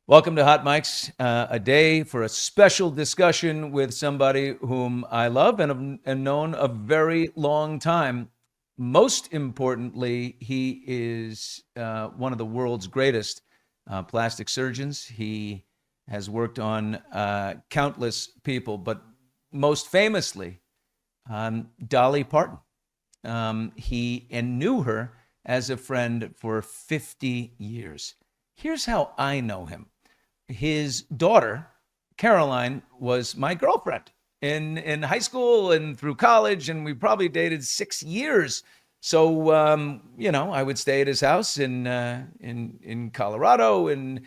Welcome to Hot Mics, a day for a special discussion with somebody whom I love and have known a very long time. Most importantly, he is one of the world's greatest plastic surgeons. He has worked on countless people, but most famously, Dolly Parton. He and knew her as a friend for 50 years. Here's how I know him. His daughter, Caroline, was my girlfriend in high school and through college, and we probably dated 6 years. So I would stay at his house in Colorado, and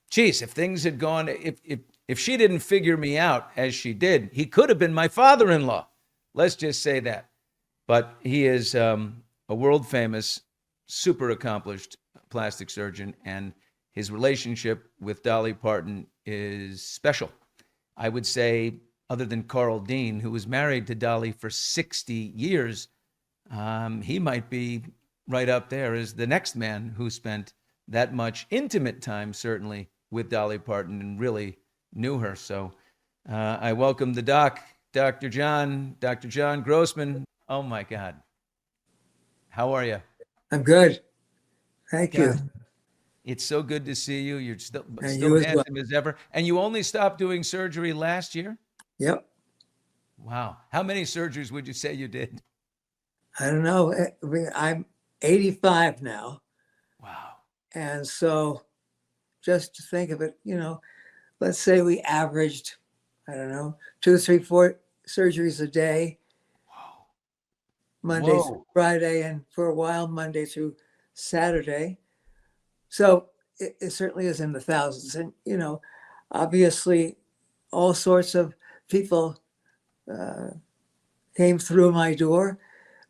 geez, if things had gone, if she didn't figure me out as she did, he could have been my father-in-law. Let's just say that. But he is a world famous, super accomplished plastic surgeon, and his relationship with Dolly Parton is special. I would say, other than Carl Dean, who was married to Dolly for 60 years, he might be right up there as the next man who spent that much intimate time, certainly, with Dolly Parton and really knew her. So I welcome the doc, Dr. John Grossman. Oh my God. How are you? I'm good. Thank you. God, it's so good to see you. You're still And still you as well. handsome as ever. And you only stopped doing surgery last year? Yep. Wow. How many surgeries would you say you did? I don't know. I'm 85 now. Wow. And so just to think of it, let's say we averaged, I don't know, two, three, four surgeries a day, Whoa. Monday through Whoa. Friday, and for a while, Monday through Saturday. So it certainly is in the thousands. And, obviously, all sorts of people uh, came through my door,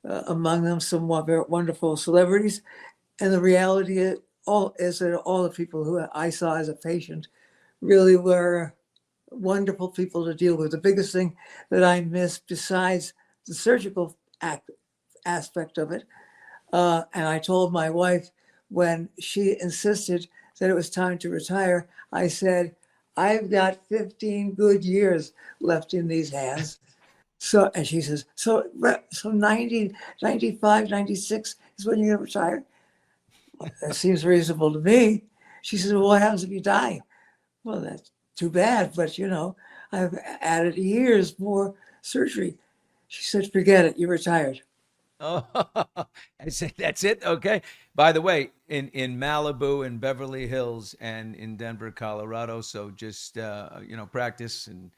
among them some wonderful celebrities. And the reality is that all the people who I saw as a patient really were wonderful people to deal with. The biggest thing that I missed, besides the surgical aspect of it, and I told my wife when she insisted that it was time to retire, I said, I've got 15 good years left in these hands. So, and she says, so 90, 95, 96 is when you're going to retire? That seems reasonable to me. She says, well, what happens if you die? Well, that's too bad, but I've added years more surgery. She said, forget it, you're retired. Oh, I said that's it. Okay. By the way, in Malibu and Beverly Hills and in Denver, Colorado. So just practice, and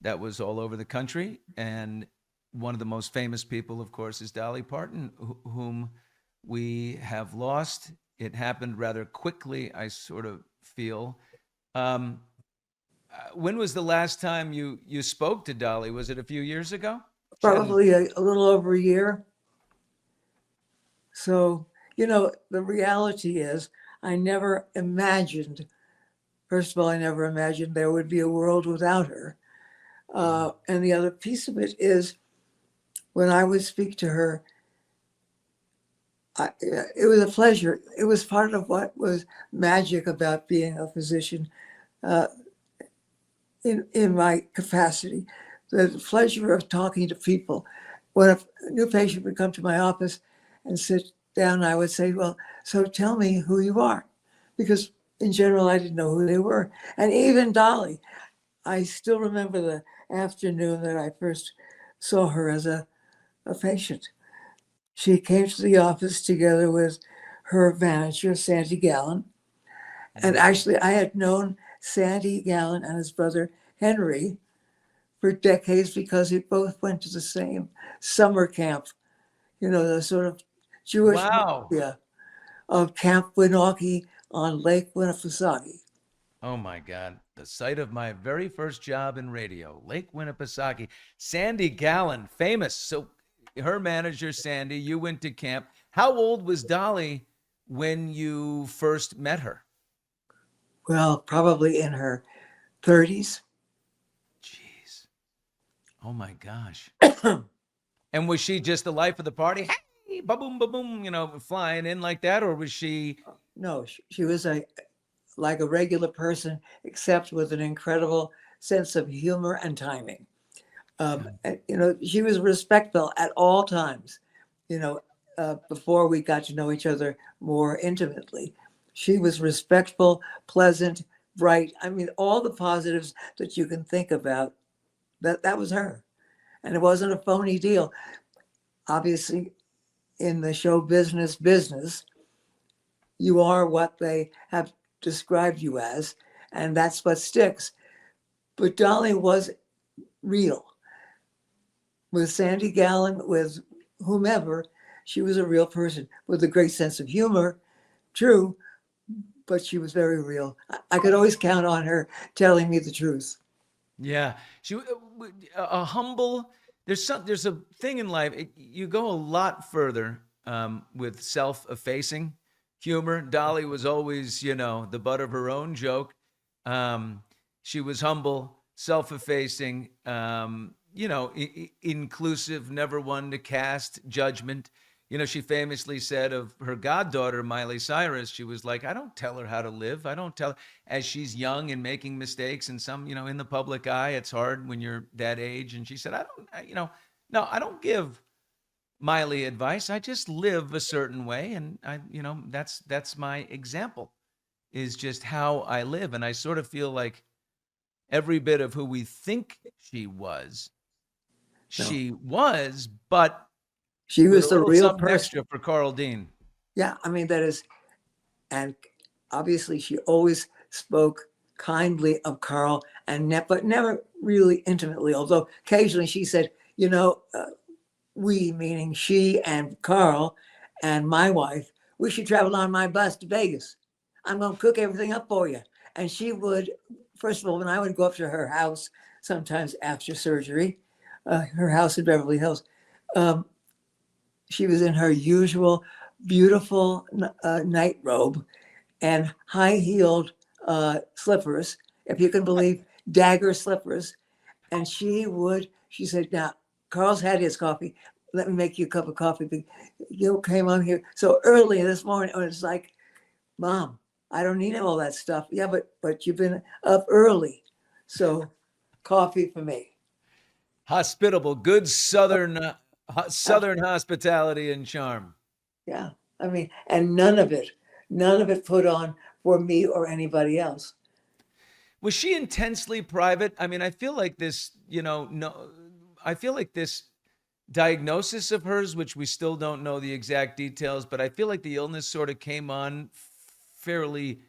that was all over the country. And one of the most famous people, of course, is Dolly Parton, whom we have lost. It happened rather quickly, I sort of feel. Um, when was the last time you spoke to Dolly? Was it a few years ago? Chatting. Probably a little over a year. So, the reality is, I never imagined, first of all, I never imagined there would be a world without her. And the other piece of it is when I would speak to her, it was a pleasure. It was part of what was magic about being a physician uh, in my capacity. The pleasure of talking to people. When a new patient would come to my office and sit down, I would say, well, so tell me who you are. Because in general, I didn't know who they were. And even Dolly, I still remember the afternoon that I first saw her as a patient. She came to the office together with her manager, Sandy Gallen. And Mhm. actually, I had known Sandy Gallen and his brother Henry for decades because they both went to the same summer camp, the sort of Jewish Wow. mafia of Camp Winauke on Lake Winnipesaukee. Oh my God. The site of my very first job in radio, Lake Winnipesaukee. Sandy Gallen, famous. So her manager, Sandy, you went to camp. How old was Dolly when you first met her? Well, probably in her 30s. Jeez. Oh my gosh. And was she just the life of the party? Hey, ba boom, flying in like that? Or was she? No, she was a like a regular person, except with an incredible sense of humor and timing. Yeah. She was respectful at all times, you know, before we got to know each other more intimately. She was respectful, pleasant, bright. I mean, all the positives that you can think about, that was her. And it wasn't a phony deal. Obviously, in the show business, you are what they have described you as, and that's what sticks. But Dolly was real. With Sandy Gallen, with whomever, she was a real person with a great sense of humor, true, but she was very real. I could always count on her telling me the truth. Yeah, she a humble. There's a thing in life. You go a lot further with self-effacing humor. Dolly was always, the butt of her own joke. Um, she was humble, self-effacing. Inclusive, never one to cast judgment. She famously said of her goddaughter, Miley Cyrus, she was like, I don't tell her how to live. I don't tell her, as she's young and making mistakes and some, in the public eye, it's hard when you're that age. And she said, no, I don't give Miley advice. I just live a certain way. And that's my example is just how I live. And I sort of feel like every bit of who we think No, she was, but she with was a the little real something person. extra for Carl Dean. Yeah, I mean, that is, and obviously she always spoke kindly of Carl but never really intimately, although occasionally she said, we, meaning she and Carl and my wife, we should travel on my bus to Vegas. I'm going to cook everything up for you. And she would, first of all, when I would go up to her house, sometimes after surgery, her house in Beverly Hills, um, she was in her usual beautiful night robe and high heeled slippers, if you can believe, dagger slippers. And she said, now, Carl's had his coffee. Let me make you a cup of coffee. You came on here so early this morning. And it's like, Mom, I don't need all that stuff. Yeah, but you've been up early. So coffee for me. Hospitable, good Oh, Southern hospitality and charm. yeah. I mean, and none of it put on for me or anybody else. Was she intensely private? I mean, I feel like this, no, I feel like this diagnosis of hers, which we still don't know the exact details, but I feel like the illness sort of came on fairly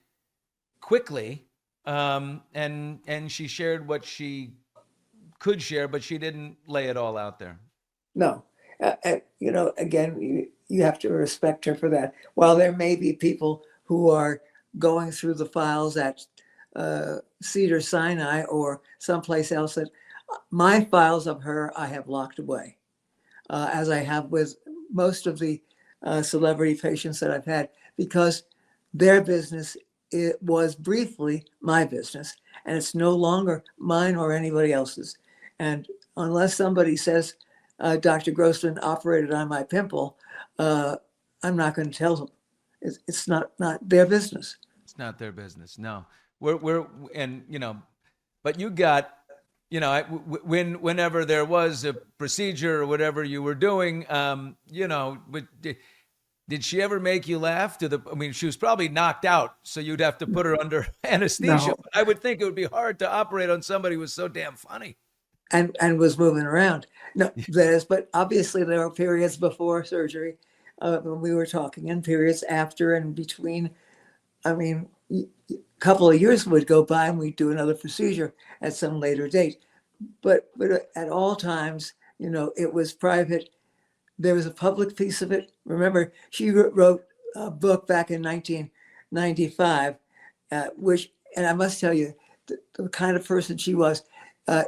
quickly. And she shared what she could share, but she didn't lay it all out there. No. Again, you have to respect her for that. While there may be people who are going through the files at Cedar Sinai or someplace else, that my files of her I have locked away, as I have with most of the celebrity patients that I've had, because their business, it was briefly my business, and it's no longer mine or anybody else's. And unless somebody says, Dr. Grossman operated on my pimple, uh, I'm not going to tell them. It's not their business. It's not their business. No, we're and but you got, whenever there was a procedure or whatever you were doing, but did she ever make you laugh? I mean, she was probably knocked out, so you'd have to put her under anesthesia. No, But I would think it would be hard to operate on somebody who was so damn funny. and was moving around. No, but obviously there were periods before surgery when we were talking, and periods after and between. I mean, a couple of years would go by and we'd do another procedure at some later date. But at all times, it was private. There was a public piece of it. Remember, she wrote a book back in 1995, which, and I must tell you, the kind of person she was.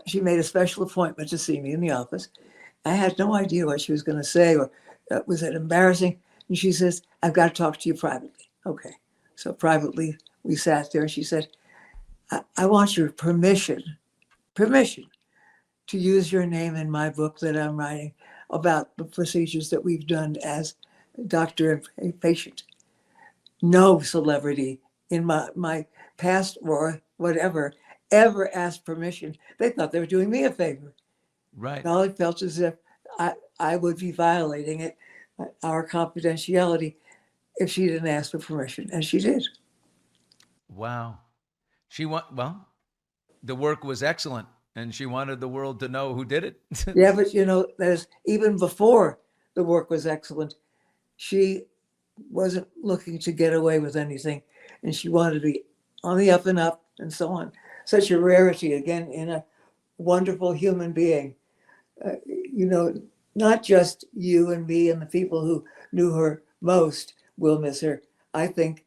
She made a special appointment to see me in the office. I had no idea what she was going to say, or was it embarrassing? And she says, I've got to talk to you privately. Okay. So privately, we sat there and she said, I want your permission to use your name in my book that I'm writing about the procedures that we've done as doctor and patient. No celebrity in my past or whatever ever asked permission. They thought they were doing me a favor. Right. Dolly felt as if I would be violating it, our confidentiality, if she didn't ask for permission, and she did. Wow. Well, the work was excellent, and she wanted the world to know who did it. Yeah, but there's even before the work was excellent, she wasn't looking to get away with anything, and she wanted to be on the up and up and so on. Such a rarity again in a wonderful human being. Not just you and me and the people who knew her most will miss her. I think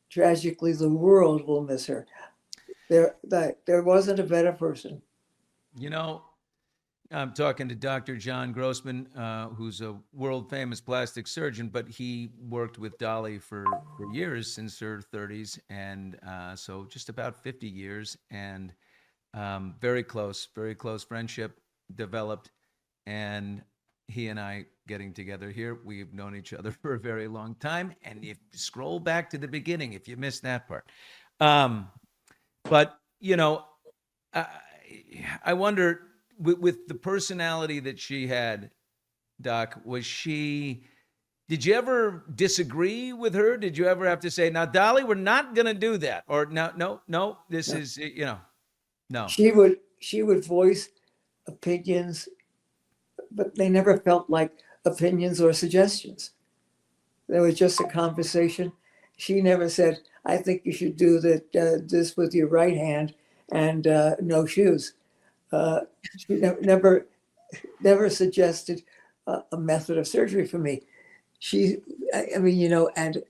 tragically the world will miss her. There wasn't a better person. You know, I'm talking to Dr. John Grossman, who's a world famous plastic surgeon, but he worked with Dolly for years, since her 30s, and so just about 50 years, and very close friendship developed. And he and I getting together here, we've known each other for a very long time. And if you scroll back to the beginning, if you missed that part, but I, I wonder, with the personality that she had, Doc, did you ever disagree with her? Did you ever have to say, now, Dolly, we're not going to do that? Or no, no, no, this is, no. She would voice opinions, but they never felt like opinions or suggestions. There was just a conversation. She never said, I think you should do this with your right hand and no shoes. She never suggested a method of surgery for me. And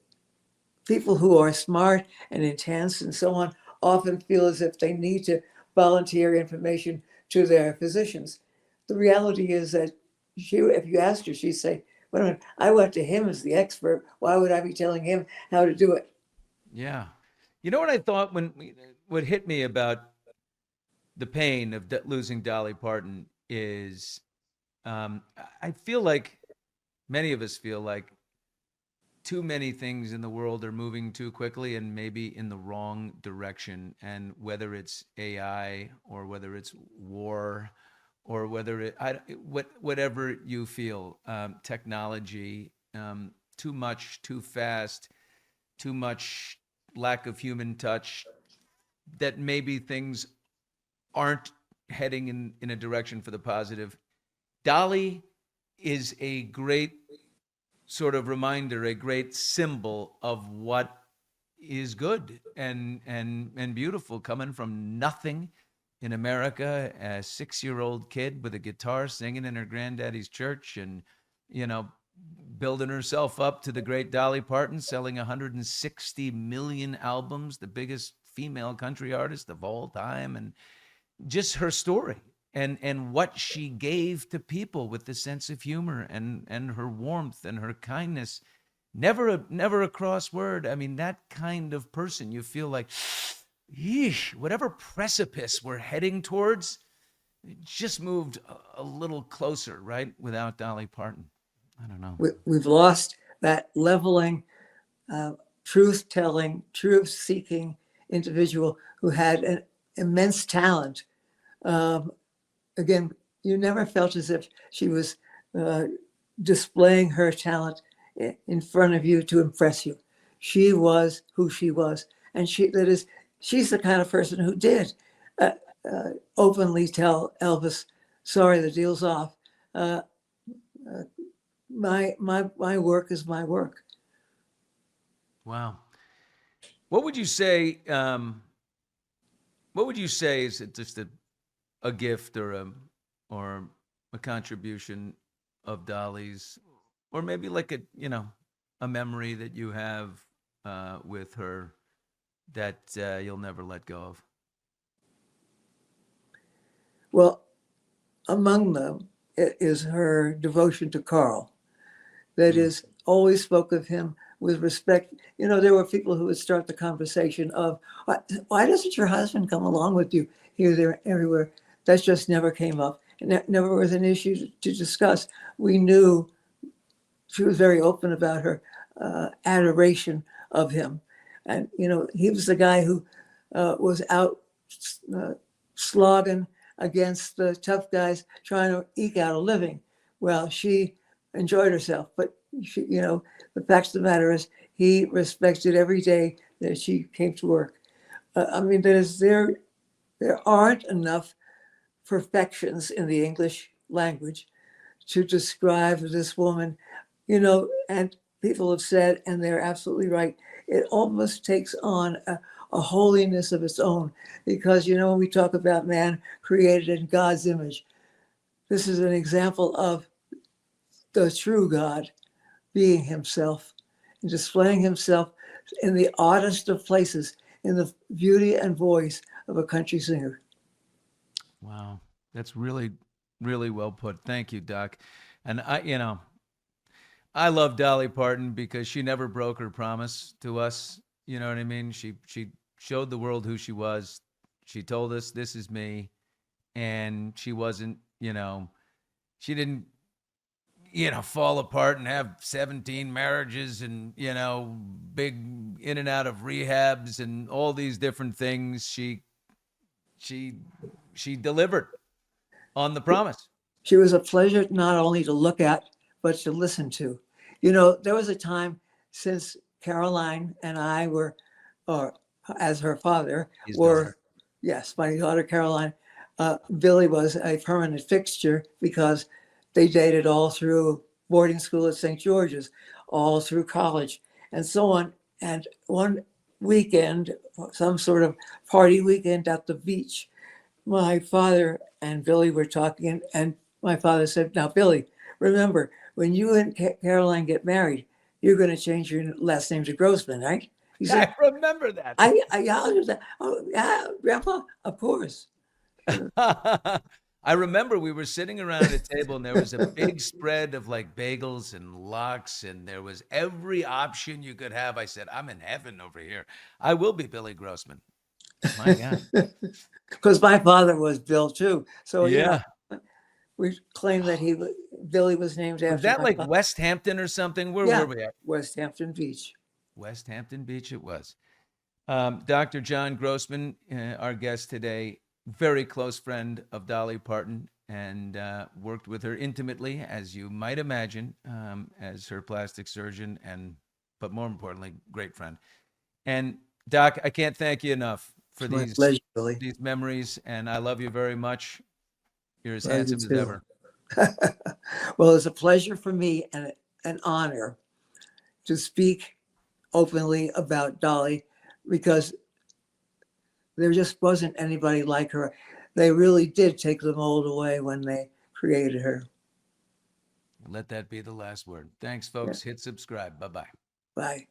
people who are smart and intense and so on often feel as if they need to volunteer information to their physicians. The reality is that if you asked her, she'd say, wait a minute, I went to him as the expert. Why would I be telling him how to do it? Yeah. You know what I thought what hit me about the pain of losing Dolly Parton is, I feel like many of us feel like too many things in the world are moving too quickly and maybe in the wrong direction. And whether it's AI or whether it's war or whatever you feel, technology, too much, too fast, too much lack of human touch, that maybe things aren't heading in a direction for the positive. Dolly is a great sort of reminder, a great symbol of what is good and beautiful, coming from nothing in America, a 6-year-old kid with a guitar singing in her granddaddy's church, and you know building herself up to the great Dolly Parton, selling 160 million albums, the biggest female country artist of all time. And just her story and what she gave to people with the sense of humor and her warmth and her kindness. Never a cross word. I mean, that kind of person, you feel like, yeesh, whatever precipice we're heading towards, it just moved a little closer, right? Without Dolly Parton. I don't know. We've lost that leveling, truth-telling, truth-seeking individual who had an immense talent. Again, you never felt as if she was displaying her talent in front of you to impress you. She was who she was, and she's the kind of person who did openly tell Elvis, "Sorry, the deal's off. My work is my work." Wow. What would you say? What would you say is it just a gift or a contribution of Dolly's, or maybe like a memory that you have with her that you'll never let go of? Well, among them is her devotion to Carl. That is, always spoke of him with respect. There were people who would start the conversation of, why doesn't your husband come along with you here, there, everywhere? That just never came up. And that never was an issue to discuss. We knew she was very open about her adoration of him. And, he was the guy who was out uh, slogging against the tough guys trying to eke out a living. Well, she enjoyed herself, but the fact of the matter is he respected every day that she came to work. I mean, there aren't enough perfections in the English language to describe this woman, and people have said, and they're absolutely right, it almost takes on a holiness of its own. Because, when we talk about man created in God's image, this is an example of the true God being himself and displaying himself in the oddest of places, in the beauty and voice of a country singer. Wow. That's really, really well put. Thank you, Doc. And I love Dolly Parton because she never broke her promise to us. You know what I mean? She showed the world who she was. She told us this is me, and she wasn't, she didn't, fall apart and have 17 marriages and, big in and out of rehabs and all these different things. She she delivered on the promise. She was a pleasure not only to look at, but to listen to. There was a time since Caroline and I were, or as her father, His daughter. were, yes, my daughter Caroline, Billy was a permanent fixture because they dated all through boarding school at St. George's, all through college, and so on. And one weekend, some sort of party weekend at the beach, my father and Billy were talking, and my father said, "Now, Billy, remember, when you and Caroline get married, you're going to change your last name to Grossman, right?" He said, I remember that. I said, "Oh, yeah, Grandpa, of course." I remember we were sitting around a table and there was a big spread of like bagels and lox, and there was every option you could have. I said, I'm in heaven over here. I will be Billy Grossman. My God. Because my father was Bill too. So, Yeah. we claim that Billy was named Was after that my like father. West Hampton or something? Where were Yeah, we at? West Hampton Beach. West Hampton Beach it was. Dr. John Grossman, our guest today, very close friend of Dolly Parton, and worked with her intimately, as you might imagine, as her plastic surgeon, but more importantly, great friend. And Doc, I can't thank you enough for It's my these pleasure, Billy. these memories, and I love you very much. You're as Love you handsome as too. ever. Well, it's a pleasure for me and an honor to speak openly about Dolly because there just wasn't anybody like her. They really did take the mold away when they created her. Let that be the last word. Thanks, Yeah. folks. Hit subscribe. Bye bye. Bye.